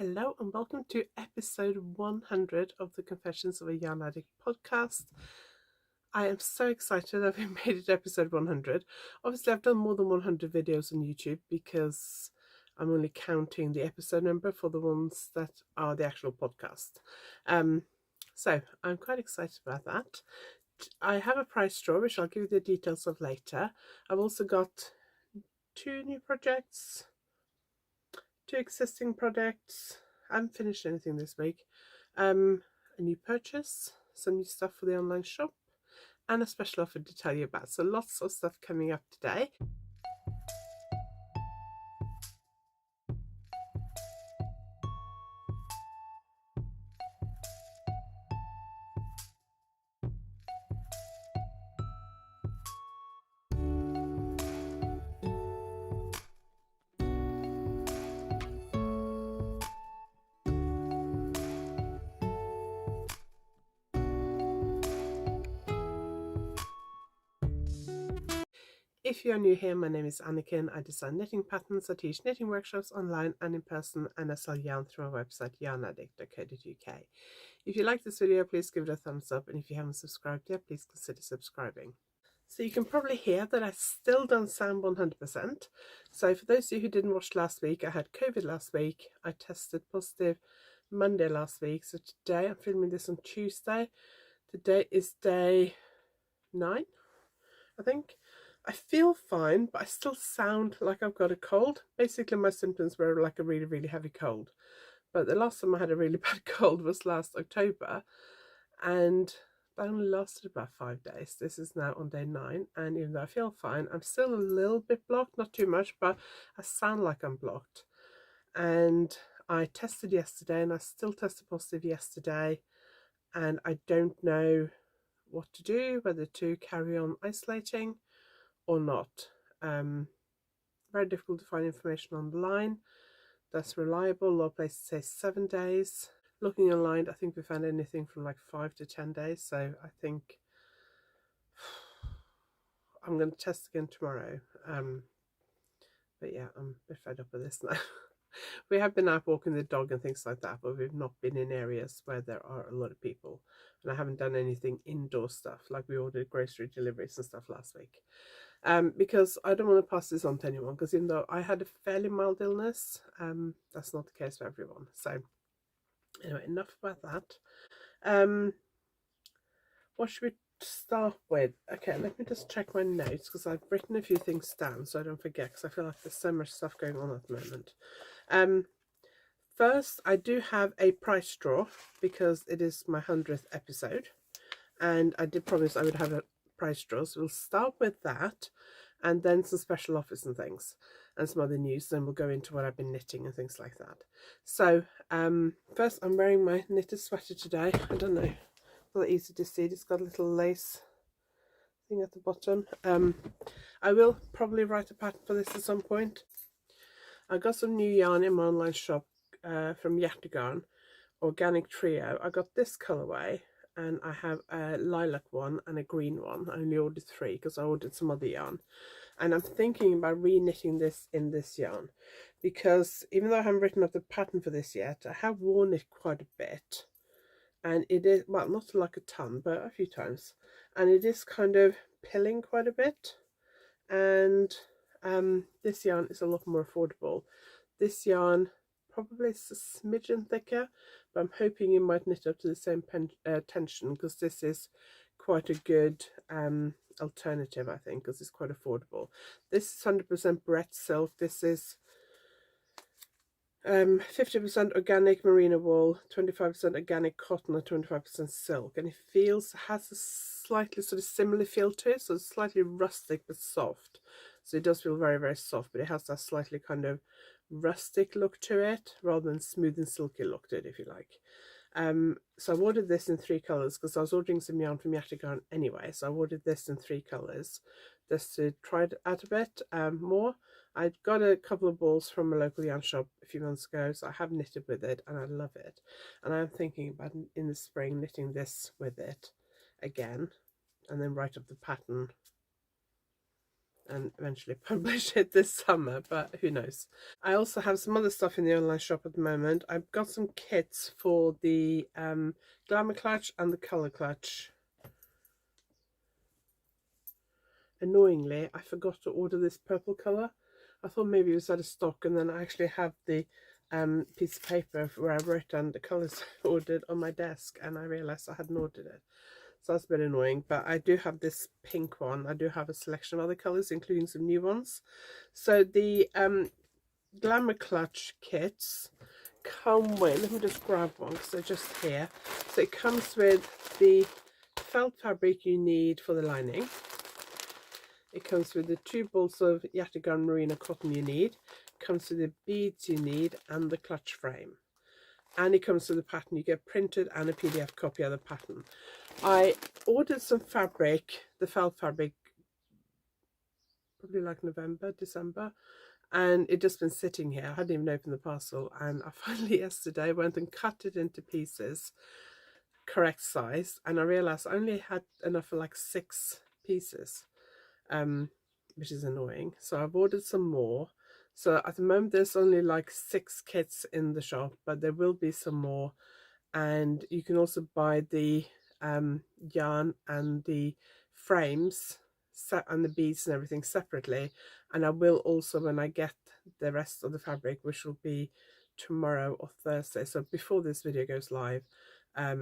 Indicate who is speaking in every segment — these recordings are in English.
Speaker 1: Hello and welcome to episode 100 of the Confessions of a Yarn Addict podcast. I am so excited that we made it to episode 100. Obviously, I've done more than 100 videos on YouTube because I'm only counting the episode number for the ones that are the actual podcast. So I'm quite excited about that. I have a prize draw, which I'll give you the details of later. I've also got 2 new projects, 2 existing projects. I haven't finished anything this week. A new purchase, some new stuff for the online shop, and a special offer to tell you about. So lots of stuff coming up today. If you are new here, my name is Anniken. I design knitting patterns, I teach knitting workshops online and in person, and I sell yarn through my website YarnAddict.co.uk. If you like this video, please give it a thumbs up, and if you haven't subscribed yet, please consider subscribing. So you can probably hear that I still don't sound 100%. So for those of you who didn't watch last week, I had COVID last week. I tested positive Monday last week. So today, I'm filming this on Tuesday. Today is day 9, I think. I feel fine, but I still sound like I've got a cold. Basically, my symptoms were like a really, really heavy cold. But the last time I had a really bad cold was last October, and that only lasted about 5 days. This is now on day 9, and even though I feel fine, I'm still a little bit blocked, not too much, but I sound like I'm blocked. And I tested yesterday, and I still tested positive yesterday, and I don't know what to do, whether to carry on isolating or not. Very difficult to find information online that's reliable. A lot of places say 7 days. Looking online, I think we found anything from like 5 to 10 days. So I think I'm going to test again tomorrow. But yeah, I'm a bit fed up with this now. We have been out walking the dog and things like that, but we've not been in areas where there are a lot of people. And I haven't done anything indoor stuff, like we ordered grocery deliveries and stuff last week. Because I don't want to pass this on to anyone, because even though I had a fairly mild illness, that's not the case for everyone. So anyway, enough about that. What should we start with? Okay, let me just check my notes, because I've written a few things down so I don't forget, because I feel like there's so much stuff going on at the moment. First, I do have a price draw because it is my 100th episode, and I did promise I would have a price draw, so we'll start with that, and then some special offers and things, and some other news. Then we'll go into what I've been knitting and things like that. So first, I'm wearing my knitted sweater today. I don't know, not easy to see. It's got a little lace thing at the bottom. I will probably write a pattern for this at some point. I got some new yarn in my online shop from YarnAddict, Organic Trio. I got this colorway, and I have a lilac one and a green one. I only ordered 3 because I ordered some other yarn, and I'm thinking about re-knitting this in this yarn, because even though I haven't written up the pattern for this yet, I have worn it quite a bit, and it is, well, not like a ton, but a few times, and it is kind of pilling quite a bit. And this yarn is a lot more affordable. This yarn probably is a smidgen thicker, but I'm hoping you might knit up to the same tension, because this is quite a good alternative, I think, because it's quite affordable. This is 100% Brett silk. This is 50% organic merino wool, 25% organic cotton, and 25% silk, and it has a slightly sort of similar feel to it, so it's slightly rustic but soft. So it does feel very, very soft, but it has that slightly kind of rustic look to it rather than smooth and silky look to it, if you like. So I ordered this in 3 colours because I was ordering some yarn from YarnAddict anyway, so I ordered this in 3 colours just to try it out a bit more. I got a couple of balls from a local yarn shop a few months ago, so I have knitted with it and I love it, and I'm thinking about in the spring knitting this with it again, and then write up the pattern and eventually publish it this summer, but who knows. I also have some other stuff in the online shop at the moment. I've got some kits for the Glamour Clutch and the Colour Clutch. Annoyingly, I forgot to order this purple colour. I thought maybe it was out of stock, and then I actually have the piece of paper where I wrote down the colours I ordered on my desk, and I realised I hadn't ordered it. So that's a bit annoying, but I do have this pink one. I do have a selection of other colours, including some new ones. So the Glamour Clutch kits come with, let me just grab one because they're just here. So it comes with the felt fabric you need for the lining. It comes with the 2 bolts of Yataghan merino cotton you need. It comes with the beads you need and the clutch frame. And it comes with the pattern. You get printed and a PDF copy of the pattern. I ordered some fabric, the felt fabric, probably like November, December, and it just been sitting here. I hadn't even opened the parcel, and I finally yesterday went and cut it into pieces, correct size, and I realized I only had enough for like 6 pieces, which is annoying. So I've ordered some more. So at the moment there's only like 6 kits in the shop, but there will be some more. And you can also buy the yarn and the frames and the beads and everything separately. And I will also, when I get the rest of the fabric, which will be tomorrow or Thursday, so before this video goes live, I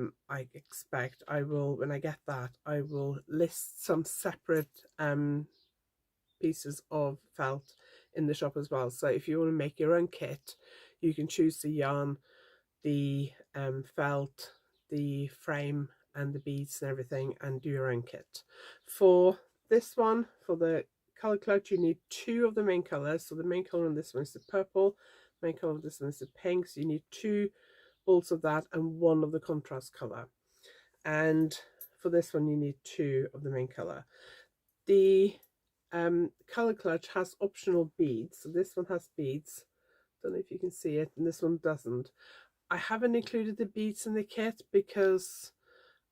Speaker 1: expect I will, when I get that, I will list some separate pieces of felt in the shop as well. So if you want to make your own kit, you can choose the yarn, the felt, the frame and the beads and everything, and do your own kit. For this one, for the colour clutch, you need 2 of the main colours. So the main colour on this one is the purple, the main colour of this one is the pink, so you need 2 bolts of that and 1 of the contrast colour. And for this one you need 2 of the main colour. The colour clutch has optional beads, so this one has beads, don't know if you can see it, and this one doesn't. I haven't included the beads in the kit because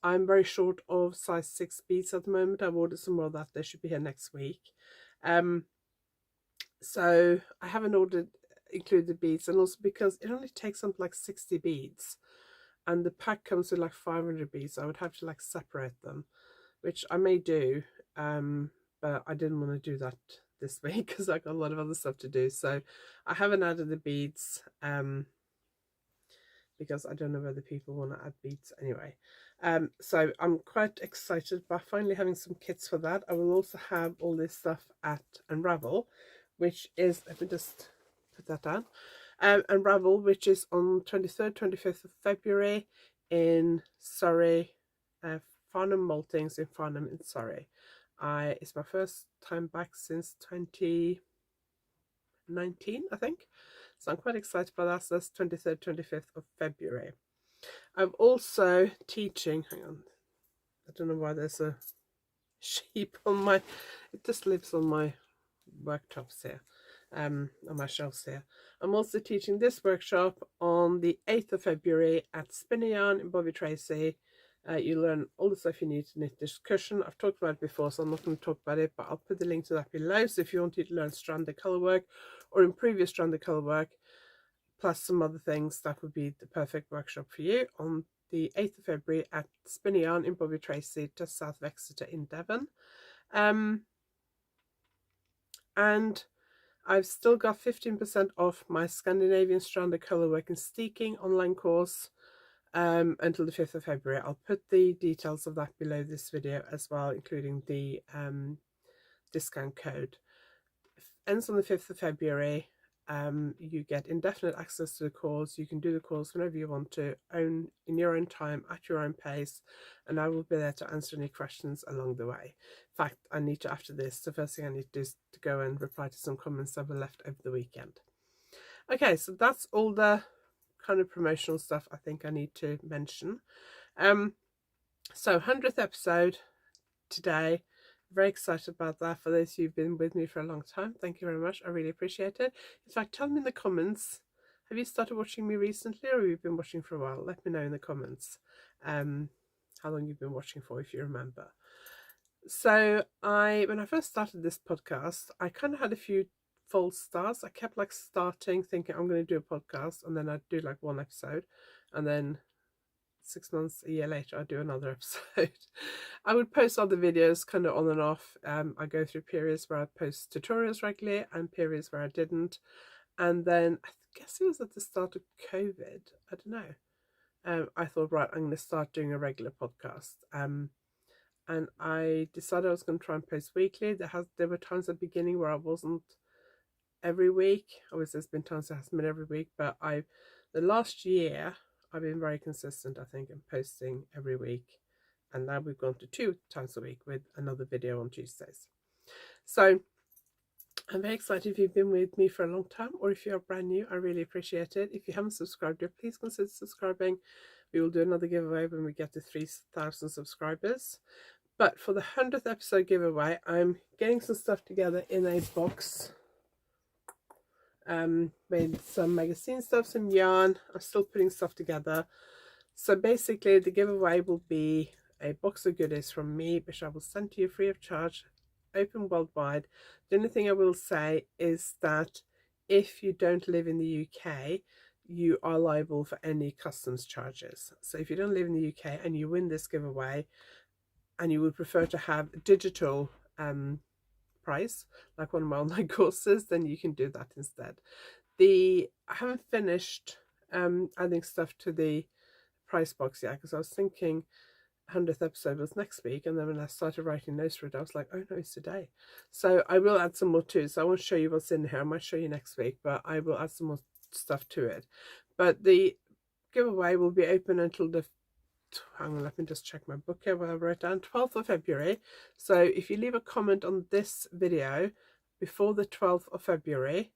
Speaker 1: I'm very short of size 6 beads at the moment. I've ordered some more of that. They should be here next week. So I haven't included the beads, and also because it only takes up like 60 beads and the pack comes with like 500 beads. So I would have to like separate them, which I may do, but I didn't want to do that this week because I got a lot of other stuff to do. So I haven't added the beads because I don't know whether people want to add beads anyway. So I'm quite excited about finally having some kits for that. I will also have all this stuff at Unravel, which is, let me just put that down, Unravel, which is on 23rd, 25th of February in Surrey, Farnham Maltings in Farnham in Surrey. It's my first time back since 2019, I think. So I'm quite excited about that. So that's 23rd, 25th of February. I'm also teaching, hang on, I don't know why there's a sheep on my, it just lives on my worktops here, on my shelves here. I'm also teaching this workshop on the 8th of February at Spinning Yarn in Bobby Tracy. You learn all the stuff you need to knit this cushion. I've talked about it before, so I'm not going to talk about it, but I'll put the link to that below. So if you want to learn stranded colour work or improve your stranded colour work, plus some other things, that would be the perfect workshop for you on the 8th of February at Spinning Yarn in Bobby Tracy, just south of Exeter in Devon. And I've still got 15% off my Scandinavian stranded colourwork and steeking online course until the 5th of February. I'll put the details of that below this video as well, including the discount code. It ends on the 5th of February. You get indefinite access to the course. You can do the course whenever you want to, in your own time, at your own pace, and I will be there to answer any questions along the way. In fact, I need to, after this, the first thing I need to do is to go and reply to some comments that were left over the weekend. Okay, so that's all the kind of promotional stuff I think I need to mention. So 100th episode today. Very excited about that. For those who've been with me for a long time, thank you very much. I really appreciate it. In fact, tell me in the comments, have you started watching me recently, or have you been watching for a while? Let me know in the comments how long you've been watching for, if you remember. So when I first started this podcast, I kind of had a few false starts. I kept like starting thinking I'm going to do a podcast, and then I'd do like one episode, and then 6 months, a year later, I'd do another episode. I would post other videos kind of on and off. I go through periods where I post tutorials regularly and periods where I didn't. And then I guess it was at the start of COVID. I don't know. I thought, right, I'm going to start doing a regular podcast. And I decided I was going to try and post weekly. There were times at the beginning where I wasn't every week. Obviously, there's been times it hasn't been every week, but the last year I've been very consistent, I think, in posting every week. And now we've gone to 2 times a week with another video on Tuesdays. So I'm very excited if you've been with me for a long time, or if you're brand new, I really appreciate it. If you haven't subscribed yet, please consider subscribing. We will do another giveaway when we get to 3,000 subscribers. But for the 100th episode giveaway, I'm getting some stuff together in a box. Made some magazine stuff, some yarn. I'm still putting stuff together. So basically the giveaway will be a box of goodies from me, which I will send to you free of charge, open worldwide. The only thing I will say is that if you don't live in the UK, you are liable for any customs charges. So if you don't live in the UK and you win this giveaway and you would prefer to have a digital price, like one of my online courses, then you can do that instead. I haven't finished adding stuff to the price box yet, because I was thinking 100th episode was next week, and then when I started writing notes for it, I was like, oh no, it's today. So I will add some more too. So I won't show you what's in here. I might show you next week, but I will add some more stuff to it. But the giveaway will be open until the hang on, let me just check my book here where I wrote down 12th of February. So if you leave a comment on this video before the 12th of February,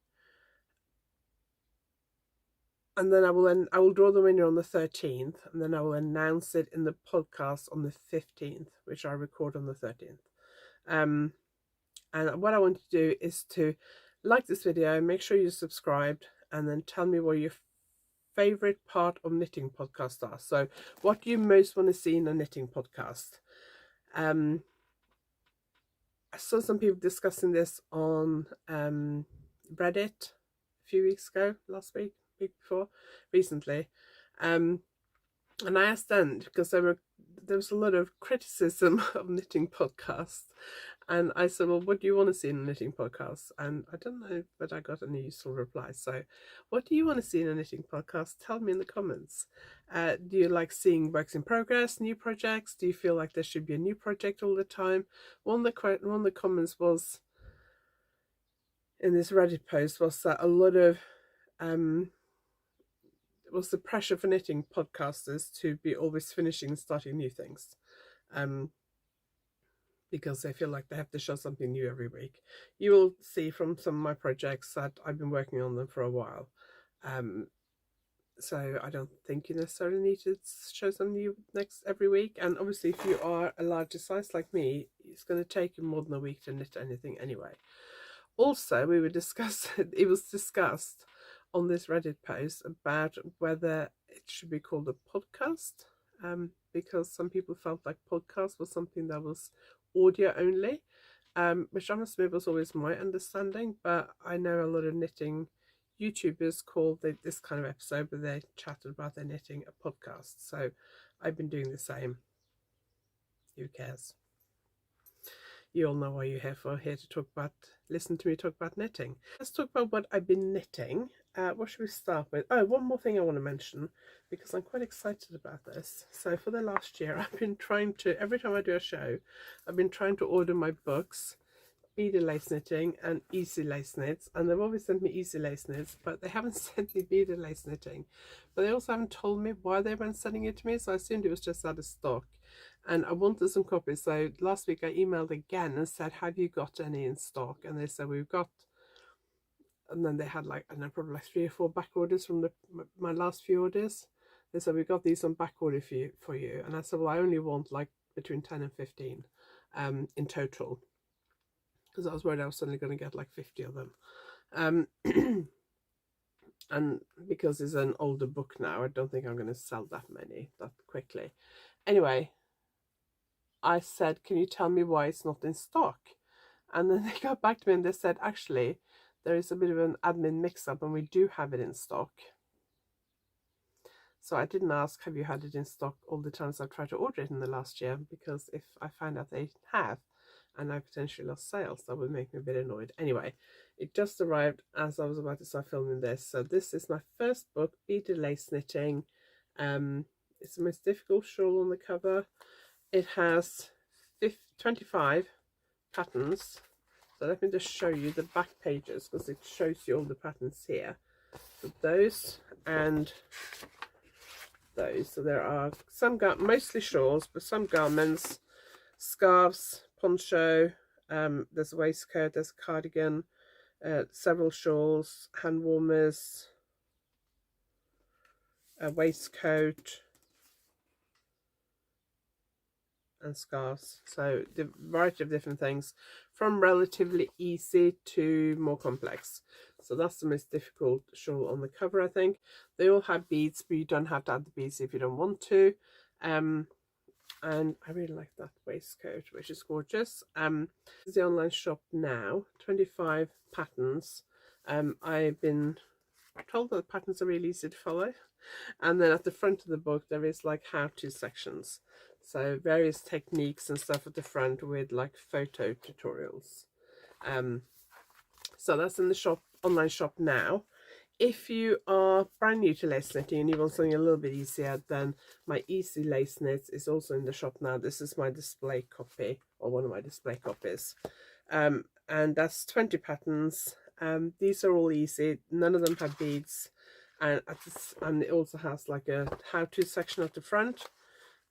Speaker 1: and then I will draw the winner on the 13th, and then I will announce it in the podcast on the 15th, which I record on the 13th. And what I want to do is to like this video, make sure you're subscribed, and then tell me what your favorite part of knitting podcasts are. So what do you most want to see in a knitting podcast? I saw some people discussing this on Reddit a few weeks ago, last week before, recently, and I asked them because there was a lot of criticism of knitting podcasts, and I said, well, what do you want to see in a knitting podcast? And I don't know but I got any useful replies. So what do you want to see in a knitting podcast? Tell me in the comments. Do you like seeing works in progress, new projects? Do you feel like there should be a new project all the time? One of the comments was in this Reddit post was that a lot of was the pressure for knitting podcasters to be always finishing and starting new things, because they feel like they have to show something new every week. You will see from some of my projects that I've been working on them for a while, so I don't think you necessarily need to show something new every week. And obviously if you are a larger size like me, it's going to take you more than a week to knit anything anyway. Also, it was discussed on this Reddit post about whether it should be called a podcast, because some people felt like podcast was something that was audio only, which I must admit was always my understanding, but I know a lot of knitting YouTubers call this kind of episode where they chatted about their knitting a podcast. So I've been doing the same. Who cares? You all know why you're here for, here to listen to me talk about knitting. Let's talk about what I've been knitting. What should we start with? Oh, one more thing I want to mention, because I'm quite excited about this. So for the last year, I've been trying to, every time I do a show, I've been trying to order my books, Beaded Lace Knitting and Easy Lace Knits, and they've always sent me Easy Lace Knits, but they haven't sent me Beaded Lace Knitting. But they also haven't told me why they weren't sending it to me, so I assumed it was just out of stock. And I wanted some copies, so last week I emailed again and said, have you got any in stock? And they said, we've got, and then they had like, I don't know, probably like 3 or 4 back orders from my last few orders. They said, we've got these on back order for you. And I said, well, I only want like between 10 and 15 in total, because I was worried I was suddenly going to get like 50 of them. And because it's an older book now, I don't think I'm going to sell that many that quickly. Anyway, I said, can you tell me why it's not in stock? And then they got back to me and they said, actually, there is a bit of an admin mix-up and we do have it in stock. So I didn't ask, have you had it in stock all the times I've tried to order it in the last year? Because if I find out they have and I potentially lost sales, that would make me a bit annoyed. Anyway, it just arrived as I was about to start filming this. So this is my first book, Beaded Lace Knitting. It's the most difficult shawl on the cover. It has 25 patterns. So let me just show you the back pages because it shows you all the patterns here. So those and those. So there are some, mostly shawls, but some garments, scarves, poncho, there's a waistcoat, there's a cardigan, several shawls, hand warmers, a waistcoat, and scarves. So the variety of different things, from relatively easy to more complex. So that's the most difficult shawl on the cover, I think. They all have beads, but you don't have to add the beads if you don't want to. And I really like that waistcoat, which is gorgeous. This is the online shop now, 25 patterns. I've been told that the patterns are really easy to follow. And then at the front of the book, there is like how-to sections. So various techniques and stuff at the front with like photo tutorials. So that's in the shop, online shop now. If you are brand new to lace knitting and you want something a little bit easier, then my Easy Lace Knits is also in the shop now. This is my display copy, or one of my display copies. And that's 20 patterns. These are all easy. None of them have beads. And it also has like a how-to section at the front.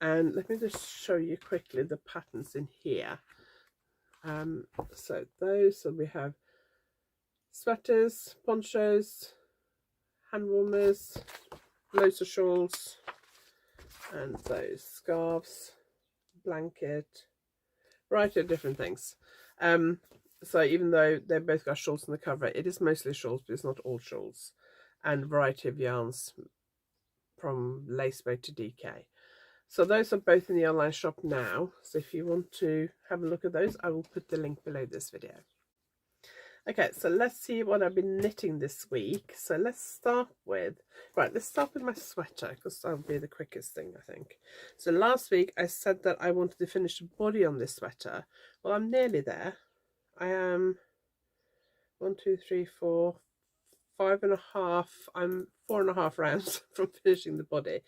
Speaker 1: And let me just show you quickly the patterns in here. So we have sweaters, ponchos, hand warmers, loads of shawls, and those scarves, blanket, variety of different things. So even though they've both got shawls on the cover, it is mostly shawls, but it's not all shawls. And a variety of yarns from lace weight to DK. So those are both in the online shop now. So if you want to have a look at those, I will put the link below this video. Okay, so let's see what I've been knitting this week. So let's start with my sweater, because that'll be the quickest thing, I think. So last week I said that I wanted to finish the body on this sweater. Well, I'm nearly there. I am 1, 2, 3, 4, 5.5. I'm 4.5 rounds from finishing the body.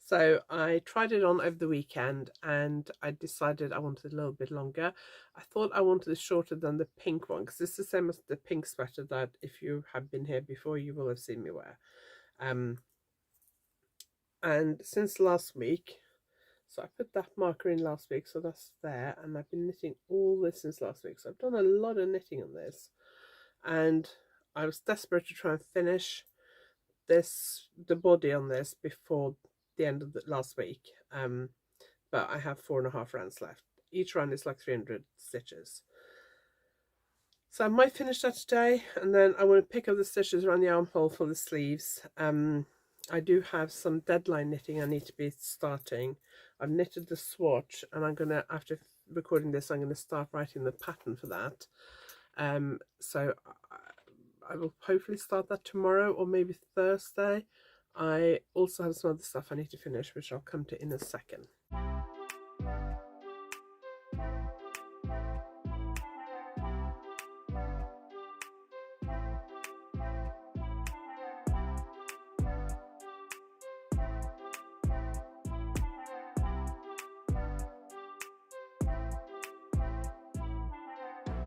Speaker 1: So I tried it on over the weekend and I decided I wanted a little bit longer. I thought I wanted it shorter than the pink one, because it's the same as the pink sweater that if you have been here before, you will have seen me wear. And since last week, so I put that marker in last week, so that's there, and I've been knitting all this since last week. So I've done a lot of knitting on this, and I was desperate to try and finish the body on this before the end of the last week. But I have 4.5 rounds left. Each round is like 300 stitches. So I might finish that today, and then I want to pick up the stitches around the armhole for the sleeves. I do have some deadline knitting I need to be starting. I've knitted the swatch, and I'm gonna, after recording this, I'm gonna start writing the pattern for that. So I will hopefully start that tomorrow or maybe Thursday. I also have some other stuff I need to finish, which I'll come to in a second.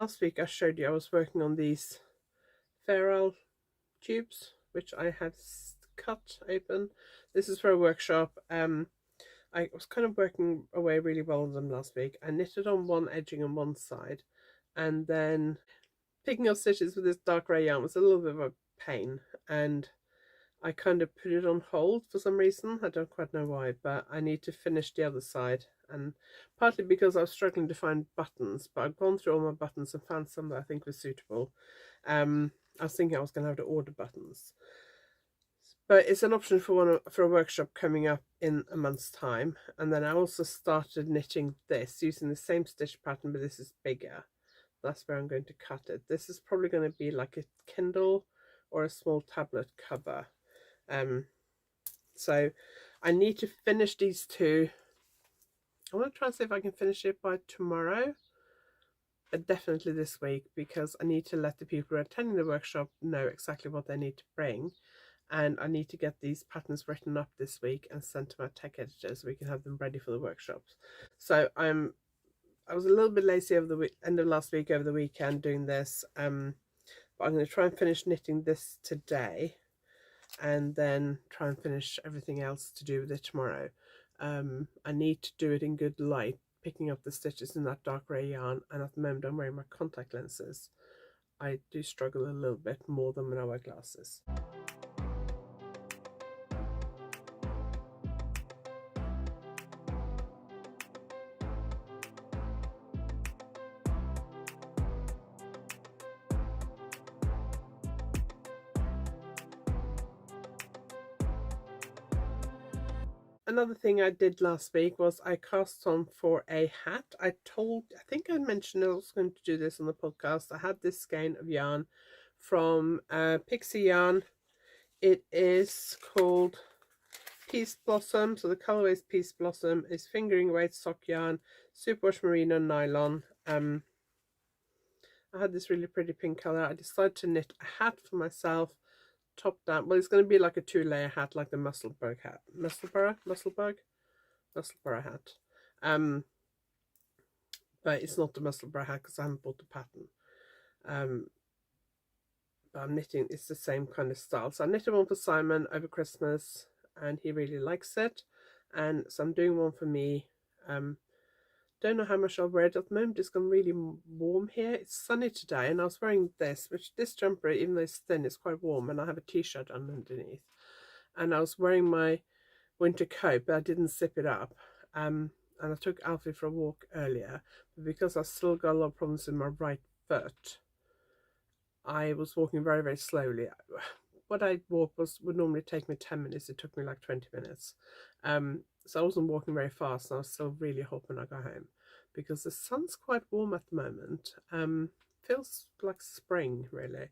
Speaker 1: Last week I showed you I was working on these ferrule tubes, which I had cut open. This is for a workshop. I was kind of working away really well on them last week. I knitted on one edging on one side, and then picking up stitches with this dark grey yarn was a little bit of a pain, and I kind of put it on hold for some reason. I don't quite know why, but I need to finish the other side, and partly because I was struggling to find buttons, but I've gone through all my buttons and found some that I think were suitable. I was thinking I was going to have to order buttons, But it's an option for a workshop coming up in a month's time. And then I also started knitting this using the same stitch pattern, but this is bigger. That's where I'm going to cut it. This is probably going to be like a Kindle or a small tablet cover. So I need to finish these two. I want to try and see if I can finish it by tomorrow, but definitely this week, because I need to let the people who are attending the workshop know exactly what they need to bring. And I need to get these patterns written up this week and sent to my tech editor so we can have them ready for the workshops. So I was a little bit lazy over the end of last week, over the weekend, doing this. But I'm going to try and finish knitting this today, and then try and finish everything else to do with it tomorrow. I need to do it in good light, picking up the stitches in that dark grey yarn, and at the moment I'm wearing my contact lenses. I do struggle a little bit more than when I wear glasses. Another thing I did last week was I cast on for a hat. I think I mentioned I was going to do this on the podcast. I had this skein of yarn from Pixie Yarn. It is called Peace Blossom. So the colorway is Peace Blossom. It's fingering weight sock yarn, superwash merino nylon. I had this really pretty pink color. I decided to knit a hat for myself, top down. Well, it's going to be like a 2-layer hat, like the Musselburgh hat. Musselburgh hat. But it's not the Musselburgh hat because I haven't bought the pattern. But I'm knitting, it's the same kind of style. So I knitted one for Simon over Christmas, and he really likes it. And so I'm doing one for me. Don't know how much I'll wear it at the moment. It's gone really warm here. It's sunny today, and I was wearing this, this jumper, even though it's thin, it's quite warm, and I have a t-shirt underneath. And I was wearing my winter coat, but I didn't zip it up. And I took Alfie for a walk earlier, but because I still got a lot of problems in my right foot, I was walking very, very slowly. What I walk would normally take me 10 minutes. It took me like 20 minutes. So I wasn't walking very fast, and I was still really hot when I got home because the sun's quite warm at the moment. Feels like spring, really,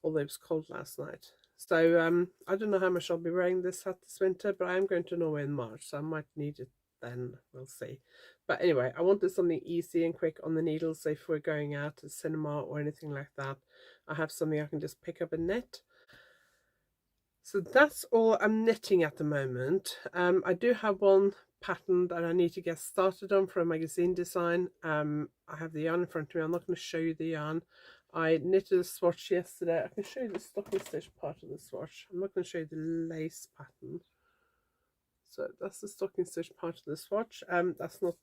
Speaker 1: although it was cold last night. So I don't know how much I'll be wearing this hat this winter, but I am going to Norway in March, so I might need it then. We'll see. But anyway, I wanted something easy and quick on the needles, so if we're going out to the cinema or anything like that, I have something I can just pick up and knit. So that's all I'm knitting at the moment. I do have one pattern that I need to get started on for a magazine design. I have the yarn in front of me. I'm not going to show you the yarn. I knitted a swatch yesterday. I can show you the stocking stitch part of the swatch. I'm not going to show you the lace pattern. So that's the stocking stitch part of the swatch. That's not,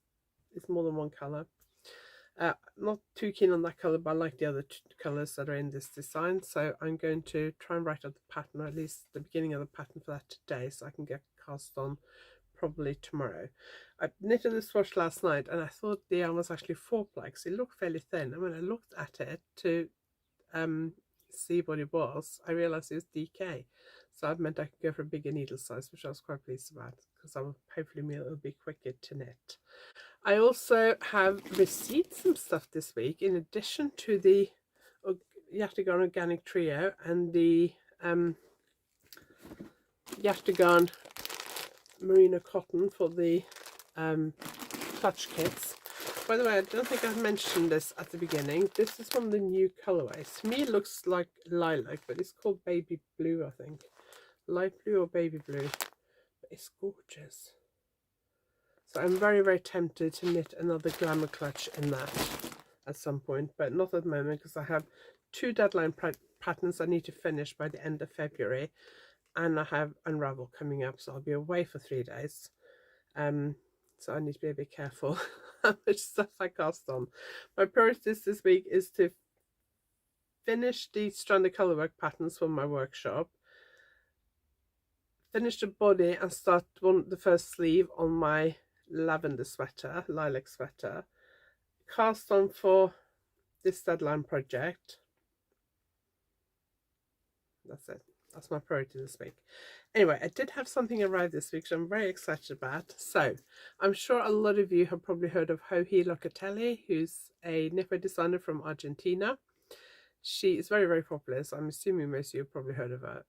Speaker 1: it's more than one colour. Not too keen on that colour, but I like the other colours that are in this design, so I'm going to try and write out the pattern, or at least the beginning of the pattern for that today, so I can get cast on probably tomorrow. I knitted the swatch last night, and I thought the yarn was actually 4-ply because it looked fairly thin, and when I looked at it to see what it was, I realised it was DK, so that meant I could go for a bigger needle size, which I was quite pleased about, because I will hopefully it'll be quicker to knit. I also have received some stuff this week in addition to the Yartagarn Organic Trio and the Yartagarn Merino Cotton for the clutch kits. By the way, I don't think I mentioned this at the beginning. This is one of the new colorways. To me it looks like lilac, but it's called baby blue, I think. Light blue or baby blue. But it's gorgeous. So I'm very, very tempted to knit another glamour clutch in that at some point, but not at the moment because I have 2 deadline patterns I need to finish by the end of February, and I have Unravel coming up, so I'll be away for 3 days. So I need to be a bit careful how much stuff I cast on. My priorities this week is to finish the stranded colourwork patterns for my workshop, finish the body and start the first sleeve on my lavender sweater, lilac sweater, cast on for this deadline project. That's it. That's my priority this week. Anyway, I did have something arrive this week, which I'm very excited about. So, I'm sure a lot of you have probably heard of Joji Locatelli, who's a knitwear designer from Argentina. She is very, very popular, so I'm assuming most of you have probably heard of her.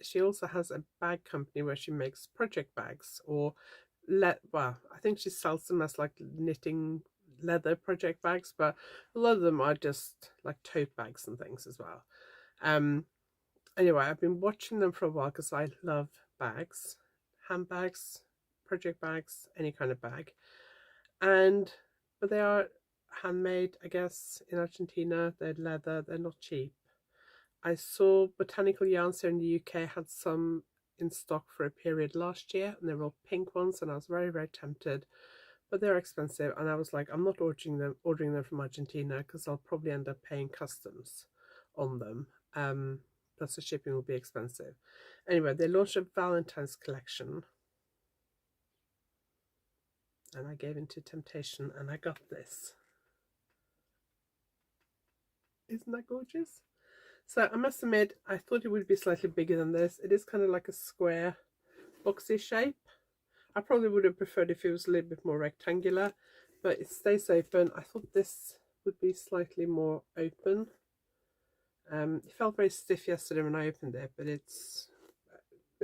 Speaker 1: She also has a bag company where she makes project bags, or well, I think she sells them as like knitting leather project bags, but a lot of them are just like tote bags and things as well. Anyway, I've been watching them for a while because I love bags, handbags, project bags, any kind of bag. But they are handmade, I guess, in Argentina. They're leather, they're not cheap. I saw Botanical Yarns here in the UK had some in stock for a period last year, and they were all pink ones, and I was very, very tempted. But they're expensive, and I was like, I'm not ordering them from Argentina because I'll probably end up paying customs on them. Plus the shipping will be expensive. Anyway, they launched a Valentine's collection, and I gave into temptation and I got this. Isn't that gorgeous? So I must admit, I thought it would be slightly bigger than this. It is kind of like a square, boxy shape. I probably would have preferred if it was a little bit more rectangular, but it stays open. I thought this would be slightly more open. It felt very stiff yesterday when I opened it, but it's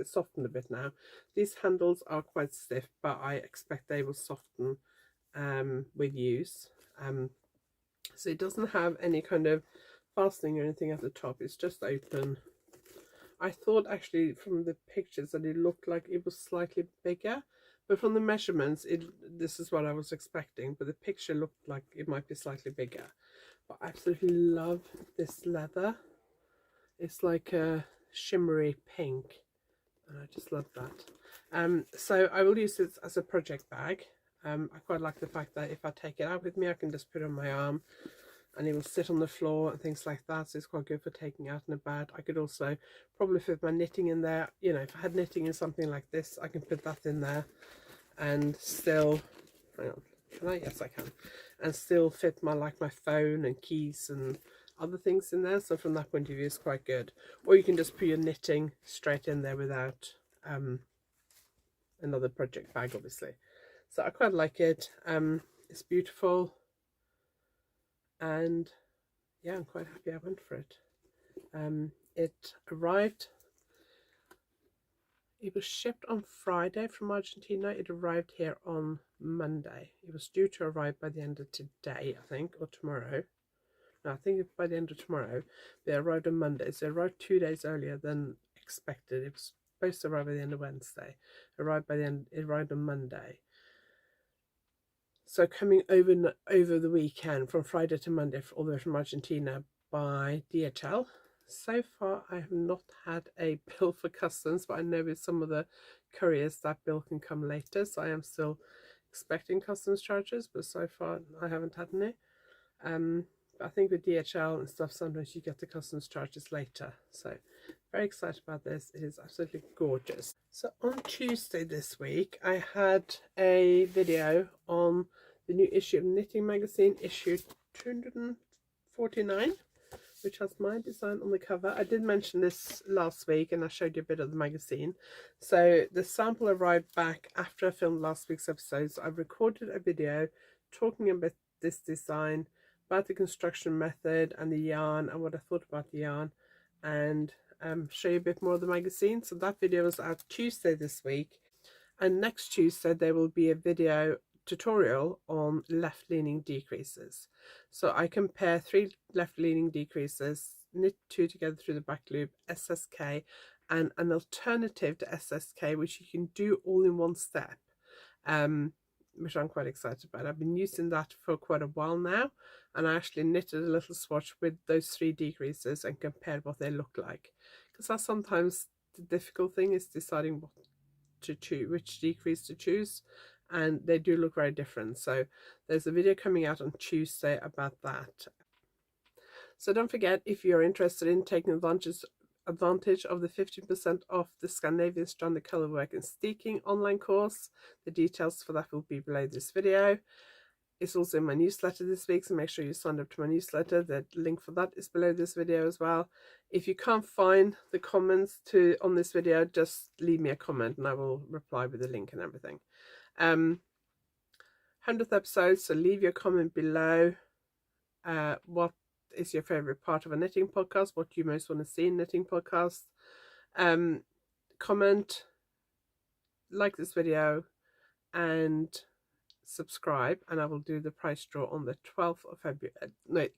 Speaker 1: softened a bit now. These handles are quite stiff, but I expect they will soften with use. So it doesn't have any kind of fastening or anything at the top. It's just open. I thought actually from the pictures that it looked like it was slightly bigger, but from the measurements, this is what I was expecting. But the picture looked like it might be slightly bigger. But I absolutely love this leather. It's like a shimmery pink, and I just love that. So I will use this as a project bag. I quite like the fact that if I take it out with me, I can just put it on my arm and it will sit on the floor and things like that. So it's quite good for taking out in a bag. I could also probably fit my knitting in there. You know, if I had knitting in something like this, I can put that in there and still, hang on, can I? Yes, I can. And still fit my phone and keys and other things in there. So from that point of view, it's quite good. Or you can just put your knitting straight in there without another project bag, obviously. So I quite like it. It's beautiful, and yeah, I'm quite happy I went for it. It arrived. It was shipped on Friday from Argentina. It arrived here on Monday. It was due to arrive by the end of today, I think, or tomorrow. No, I think by the end of tomorrow. They arrived on Monday, so it arrived 2 days earlier than expected. It was supposed to arrive by the end of Wednesday. It arrived on Monday. So coming over the weekend from Friday to Monday, all the way from Argentina by DHL. So far, I have not had a bill for customs, but I know with some of the couriers that bill can come later. So I am still expecting customs charges, but so far I haven't had any. But I think with DHL and stuff, sometimes you get the customs charges later. So very excited about this. It is absolutely gorgeous. So on Tuesday this week, I had a video on the new issue of Knitting Magazine, issue 249, which has my design on the cover. I did mention this last week and I showed you a bit of the magazine. So the sample arrived back after I filmed last week's episode. So I recorded a video talking about this design, about the construction method and the yarn and what I thought about the yarn, and show you a bit more of the magazine. So that video was out Tuesday this week, and next Tuesday there will be a video tutorial on left-leaning decreases. So I compare 3 left-leaning decreases, knit 2 together through the back loop, SSK, and an alternative to SSK which you can do all in one step, which I'm quite excited about. I've been using that for quite a while now, and I actually knitted a little swatch with those 3 decreases and compared what they look like, because that's sometimes the difficult thing, is deciding what to choose, which decrease to choose, and they do look very different. So there's a video coming out on Tuesday about that. So don't forget, if you're interested in taking advantage of the 50% off the Scandinavian Stranded Colourwork and Steeking online course, the details for that will be below this video. It's also in my newsletter this week, so make sure you sign up to my newsletter. The link for that is below this video as well. If you can't find the comments on this video, just leave me a comment and I will reply with the link and everything. 100th episode, so leave your comment below. What is your favorite part of a knitting podcast? What do you most want to see in knitting podcasts? Comment, like this video, and subscribe, and I will do the price draw on the 12th of February.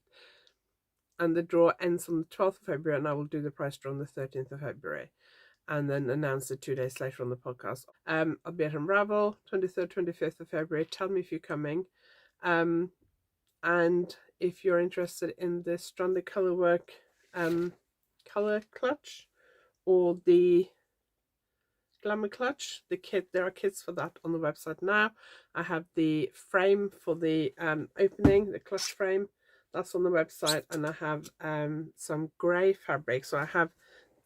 Speaker 1: And the draw ends on the 12th of February, and I will do the price draw on the 13th of February, and then announce it 2 days later on the podcast. I'll be at Unravel 23rd, 25th of February. Tell me if you're coming. And if you're interested in the stranded colorwork color clutch or the glamour clutch, the kit, there are kits for that on the website now. I have the frame for the opening, the clutch frame, that's on the website, and I have some grey fabric. So I have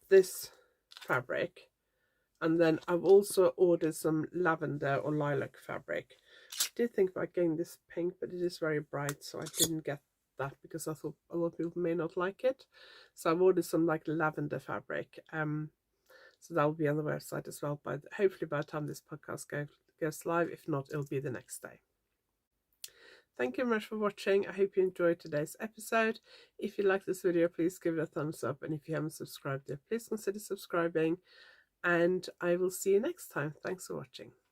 Speaker 1: this fabric, and then I've also ordered some lavender or lilac fabric. I did think about getting this pink, but it is very bright, so I didn't get that because I thought a lot of people may not like it. So I've ordered some like lavender fabric. So that will be on the website as well, but hopefully by the time this podcast goes live. If not, it'll be the next day. Thank you very much for watching. I hope you enjoyed today's episode. If you like this video, please give it a thumbs up, and if you haven't subscribed yet, please consider subscribing, and I will see you next time. Thanks for watching.